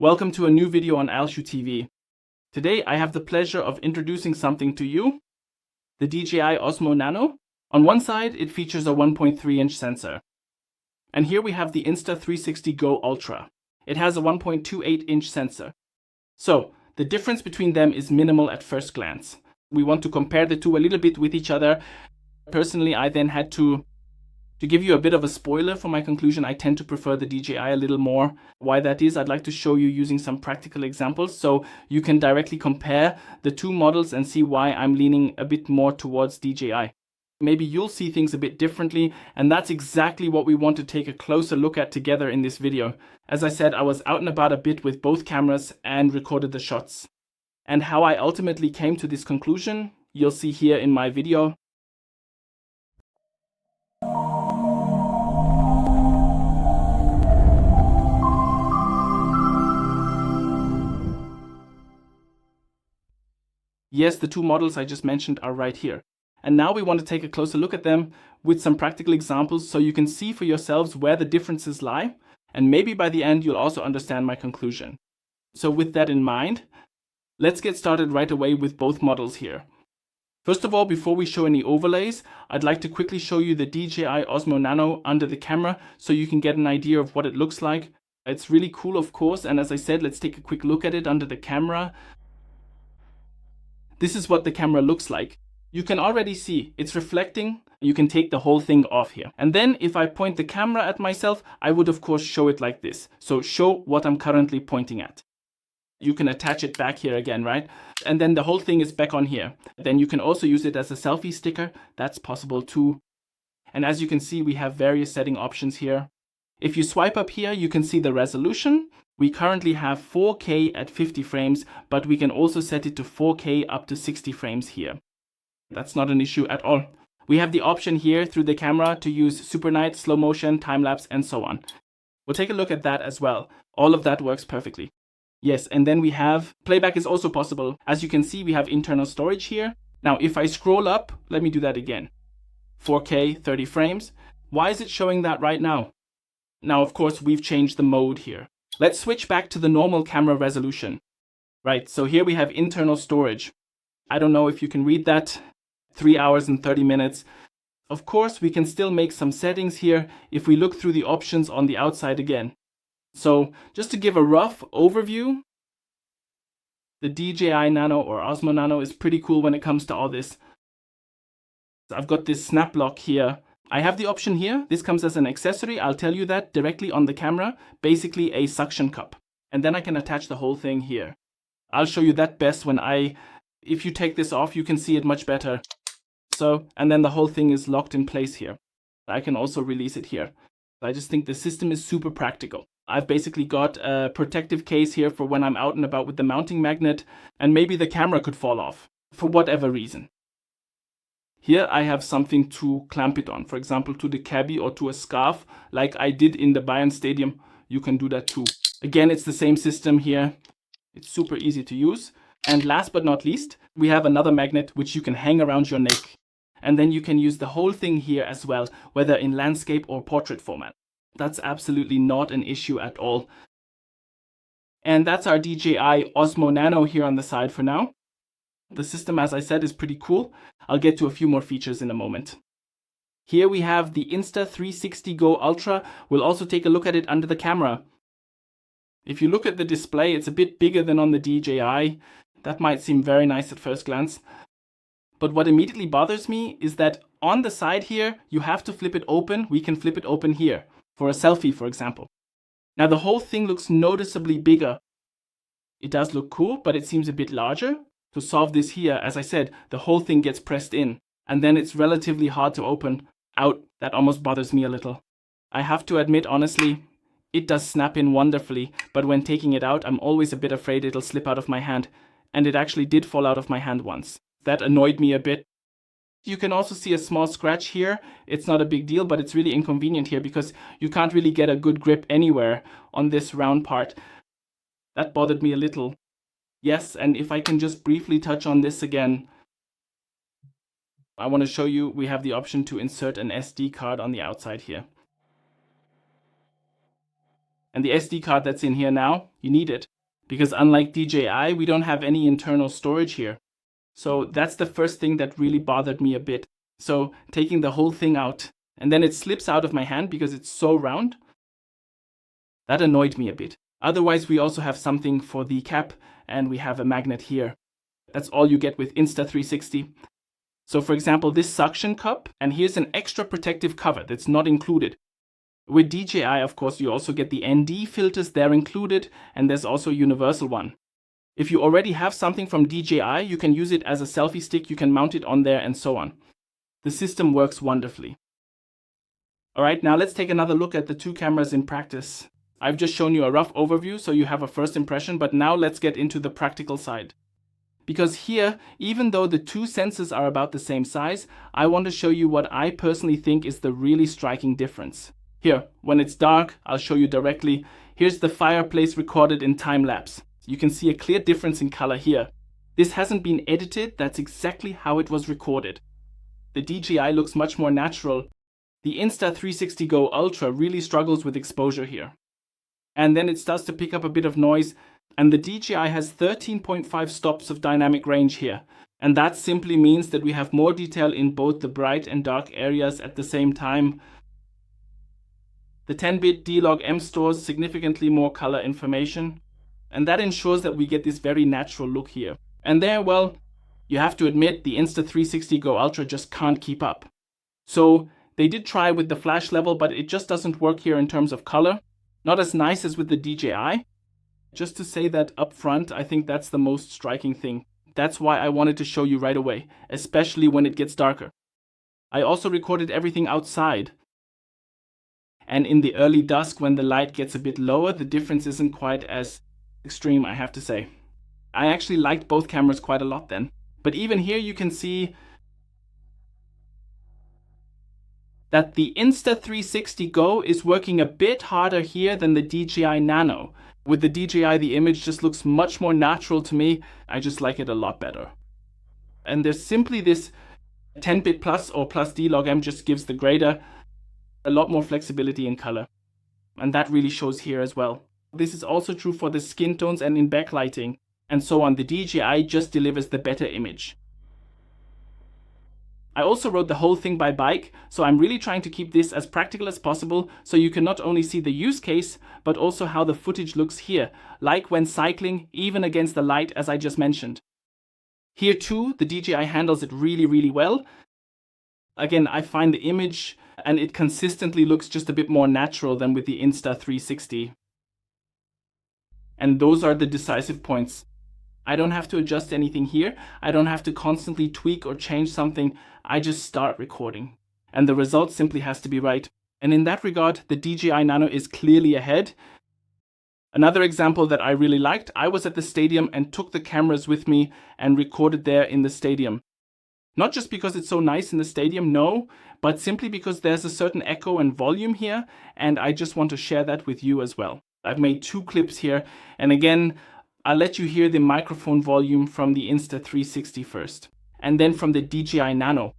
Welcome to a new video on AlHuTV. Today I have the pleasure of introducing something to you, the DJI Osmo Nano. On one side it features a 1.3-inch sensor. And here we have the Insta360 Go Ultra. It has a 1.28-inch sensor. So the difference between them is minimal at first glance. We want to compare the two a little bit with each other. Personally, I then had to give you a bit of a spoiler for my conclusion. I tend to prefer the DJI a little more. Why that is, I'd like to show you using some practical examples so you can directly compare the two models and see why I'm leaning a bit more towards DJI. Maybe you'll see things a bit differently, and that's exactly what we want to take a closer look at together in this video. As I said, I was out and about a bit with both cameras and recorded the shots. And how I ultimately came to this conclusion, you'll see here in my video. Yes, the two models I just mentioned are right here. And now we want to take a closer look at them with some practical examples so you can see for yourselves where the differences lie. And maybe by the end, you'll also understand my conclusion. So with that in mind, let's get started right away with both models here. First of all, before we show any overlays, I'd like to quickly show you the DJI Osmo Nano under the camera so you can get an idea of what it looks like. It's really cool, of course. And as I said, let's take a quick look at it under the camera. This is what the camera looks like. You can already see it's reflecting. You can take the whole thing off here. And then if I point the camera at myself, I would of course show it like this. So show what I'm currently pointing at. You can attach it back here again, right? And then the whole thing is back on here. Then you can also use it as a selfie sticker. That's possible too. And as you can see, we have various setting options here. If you swipe up here, you can see the resolution. We currently have 4K at 50 frames, but we can also set it to 4K up to 60 frames here. That's not an issue at all. We have the option here through the camera to use super night, slow motion, time lapse, and so on. We'll take a look at that as well. All of that works perfectly. Yes, and then we have playback is also possible. As you can see, we have internal storage here. Now, if I scroll up, let me do that again. 4K, 30 frames. Why is it showing that right now? Now, of course, we've changed the mode here. Let's switch back to the normal camera resolution. Right, so here we have internal storage. I don't know if you can read that. 3 hours and 30 minutes. Of course, we can still make some settings here if we look through the options on the outside again. So just to give a rough overview, the DJI Nano or Osmo Nano is pretty cool when it comes to all this. So I've got this snap lock here. I have the option here. This comes as an accessory. I'll tell you that directly on the camera. Basically a suction cup. And then I can attach the whole thing here. I'll show you that best if you take this off, you can see it much better. So, and then the whole thing is locked in place here. I can also release it here. I just think the system is super practical. I've basically got a protective case here for when I'm out and about with the mounting magnet, and maybe the camera could fall off for whatever reason. Here I have something to clamp it on, for example, to the cabbie or to a scarf, like I did in the Bayern Stadium. You can do that too. Again, it's the same system here. It's super easy to use. And last but not least, we have another magnet which you can hang around your neck. And then you can use the whole thing here as well, whether in landscape or portrait format. That's absolutely not an issue at all. And that's our DJI Osmo Nano here on the side for now. The system, as I said, is pretty cool. I'll get to a few more features in a moment. Here we have the Insta360 Go Ultra. We'll also take a look at it under the camera. If you look at the display, it's a bit bigger than on the DJI. That might seem very nice at first glance. But what immediately bothers me is that on the side here, you have to flip it open. We can flip it open here for a selfie, for example. Now the whole thing looks noticeably bigger. It does look cool, but it seems a bit larger. To solve this here, as I said, the whole thing gets pressed in and then it's relatively hard to open out. That almost bothers me a little. I have to admit, honestly, it does snap in wonderfully, but when taking it out, I'm always a bit afraid it'll slip out of my hand. And it actually did fall out of my hand once. That annoyed me a bit. You can also see a small scratch here. It's not a big deal, but it's really inconvenient here because you can't really get a good grip anywhere on this round part. That bothered me a little. Yes, and if I can just briefly touch on this again, I want to show you we have the option to insert an SD card on the outside here. And the SD card that's in here now, you need it. Because unlike DJI, we don't have any internal storage here. So that's the first thing that really bothered me a bit. So taking the whole thing out, and then it slips out of my hand because it's so round. That annoyed me a bit. Otherwise, we also have something for the cap, and we have a magnet here. That's all you get with Insta360. So for example, this suction cup, and here's an extra protective cover that's not included. With DJI, of course, you also get the ND filters, they're included, and there's also a universal one. If you already have something from DJI, you can use it as a selfie stick, you can mount it on there, and so on. The system works wonderfully. Alright, now let's take another look at the two cameras in practice. I've just shown you a rough overview, so you have a first impression, but now let's get into the practical side. Because here, even though the two sensors are about the same size, I want to show you what I personally think is the really striking difference. Here, when it's dark, I'll show you directly. Here's the fireplace recorded in time-lapse. You can see a clear difference in color here. This hasn't been edited, that's exactly how it was recorded. The DJI looks much more natural. The Insta360 Go Ultra really struggles with exposure here. And then it starts to pick up a bit of noise, and the DJI has 13.5 stops of dynamic range here. And that simply means that we have more detail in both the bright and dark areas at the same time. The 10-bit D-Log-M stores significantly more color information, and that ensures that we get this very natural look here. And there, well, you have to admit the Insta360 Go Ultra just can't keep up. So they did try with the flash level, but it just doesn't work here in terms of color. Not as nice as with the DJI. Just to say that up front, I think that's the most striking thing. That's why I wanted to show you right away, especially when it gets darker. I also recorded everything outside. And in the early dusk, when the light gets a bit lower, the difference isn't quite as extreme, I have to say. I actually liked both cameras quite a lot then. But even here you can see that the Insta360 Go is working a bit harder here than the DJI NANO. With the DJI, the image just looks much more natural to me. I just like it a lot better. And there's simply this 10-bit plus or plus D-Log-M just gives the grader a lot more flexibility in color. And that really shows here as well. This is also true for the skin tones and in backlighting and so on. The DJI just delivers the better image. I also wrote the whole thing by bike, so I'm really trying to keep this as practical as possible so you can not only see the use case, but also how the footage looks here, like when cycling, even against the light as I just mentioned. Here too, the DJI handles it really, really well. Again, I find the image and it consistently looks just a bit more natural than with the Insta360. And those are the decisive points. I don't have to adjust anything here. I don't have to constantly tweak or change something. I just start recording. And the result simply has to be right. And in that regard, the DJI Nano is clearly ahead. Another example that I really liked, I was at the stadium and took the cameras with me and recorded there in the stadium. Not just because it's so nice in the stadium, no, but simply because there's a certain echo and volume here, and I just want to share that with you as well. I've made 2 clips here, and again, I'll let you hear the microphone volume from the Insta360 first, and then from the DJI Nano.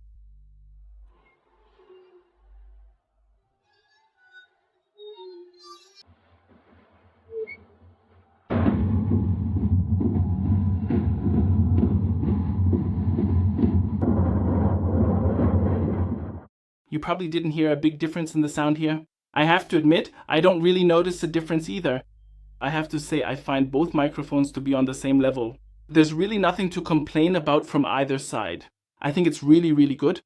You probably didn't hear a big difference in the sound here. I have to admit, I don't really notice a difference either. I have to say I find both microphones to be on the same level. There's really nothing to complain about from either side. I think it's really, really good.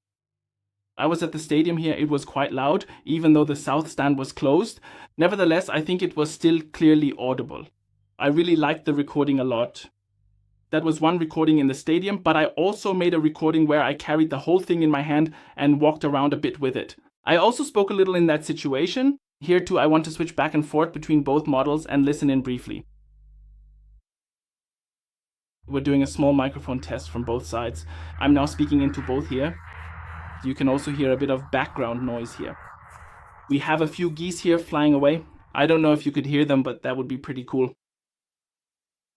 I was at the stadium here, it was quite loud, even though the south stand was closed. Nevertheless, I think it was still clearly audible. I really liked the recording a lot. That was one recording in the stadium, but I also made a recording where I carried the whole thing in my hand and walked around a bit with it. I also spoke a little in that situation. Here too, I want to switch back and forth between both models and listen in briefly. We're doing a small microphone test from both sides. I'm now speaking into both here. You can also hear a bit of background noise here. We have a few geese here flying away. I don't know if you could hear them, but that would be pretty cool.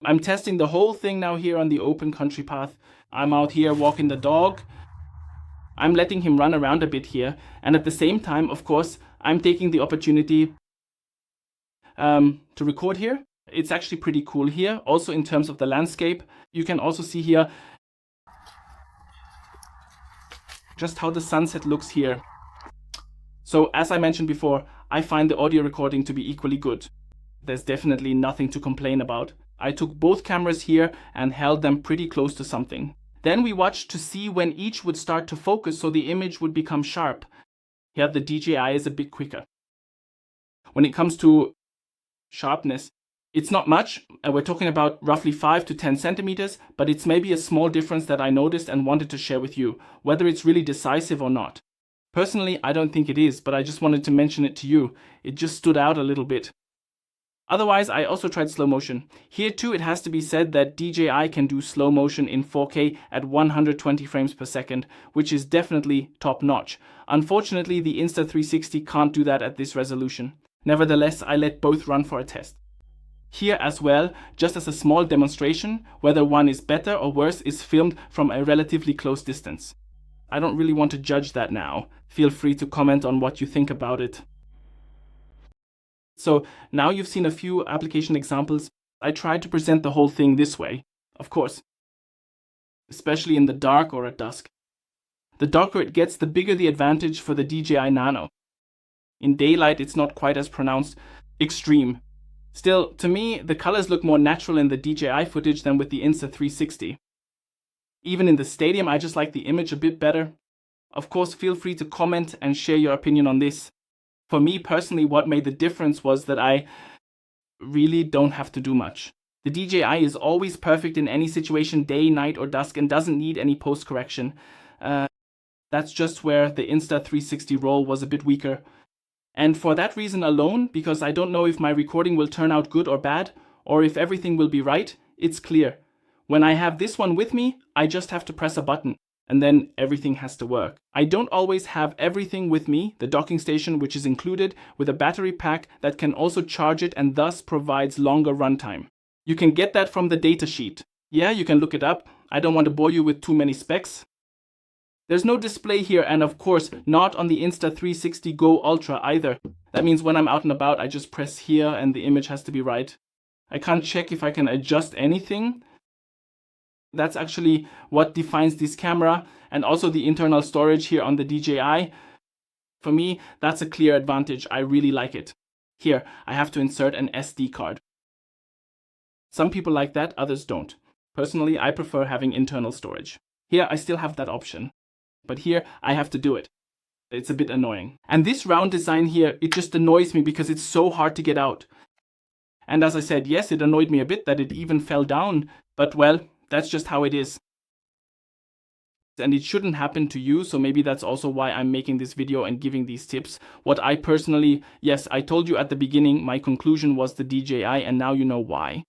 I'm testing the whole thing now here on the open country path. I'm out here walking the dog. I'm letting him run around a bit here. And at the same time, of course, I'm taking the opportunity to record here. It's actually pretty cool here. Also in terms of the landscape, you can also see here just how the sunset looks here. So as I mentioned before, I find the audio recording to be equally good. There's definitely nothing to complain about. I took both cameras here and held them pretty close to something. Then we watched to see when each would start to focus so the image would become sharp. Here the DJI is a bit quicker. When it comes to sharpness, it's not much. We're talking about roughly 5 to 10 centimeters, but it's maybe a small difference that I noticed and wanted to share with you, whether it's really decisive or not. Personally, I don't think it is, but I just wanted to mention it to you. It just stood out a little bit. Otherwise, I also tried slow motion. Here too, it has to be said that DJI can do slow motion in 4K at 120 frames per second, which is definitely top notch. Unfortunately, the Insta360 can't do that at this resolution. Nevertheless, I let both run for a test. Here as well, just as a small demonstration, whether one is better or worse is filmed from a relatively close distance. I don't really want to judge that now. Feel free to comment on what you think about it. So now you've seen a few application examples. I tried to present the whole thing this way, of course, especially in the dark or at dusk. The darker it gets, the bigger the advantage for the DJI Nano. In daylight, it's not quite as pronounced. Extreme. Still, to me, the colors look more natural in the DJI footage than with the Insta360. Even in the stadium, I just like the image a bit better. Of course, feel free to comment and share your opinion on this. For me personally, what made the difference was that I really don't have to do much. The DJI is always perfect in any situation, day, night, or dusk, and doesn't need any post-correction. That's just where the Insta360 roll was a bit weaker. And for that reason alone, because I don't know if my recording will turn out good or bad, or if everything will be right, it's clear. When I have this one with me, I just have to press a button, and then everything has to work. I don't always have everything with me, the docking station, which is included with a battery pack that can also charge it and thus provides longer runtime. You can get that from the datasheet. Yeah, you can look it up. I don't want to bore you with too many specs. There's no display here, and of course not on the Insta360 Go Ultra either. That means when I'm out and about, I just press here and the image has to be right. I can't check if I can adjust anything. That's actually what defines this camera, and also the internal storage here on the DJI. For me, that's a clear advantage. I really like it. Here, I have to insert an SD card. Some people like that, others don't. Personally, I prefer having internal storage. Here, I still have that option. But here, I have to do it. It's a bit annoying. And this round design here, it just annoys me because it's so hard to get out. And as I said, yes, it annoyed me a bit that it even fell down, but well, that's just how it is. And it shouldn't happen to you, so maybe that's also why I'm making this video and giving these tips. What I personally, yes, I told you at the beginning, my conclusion was the DJI, and now you know why.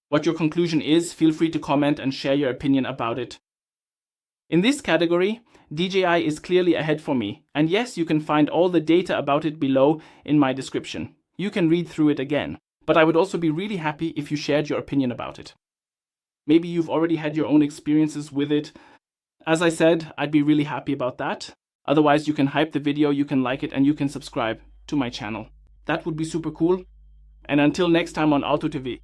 What your conclusion is, feel free to comment and share your opinion about it. In this category, DJI is clearly ahead for me, and yes, you can find all the data about it below in my description. You can read through it again, but I would also be really happy if you shared your opinion about it. Maybe you've already had your own experiences with it. As I said, I'd be really happy about that. Otherwise, you can hype the video, you can like it, and you can subscribe to my channel. That would be super cool. And until next time on AlHuTV.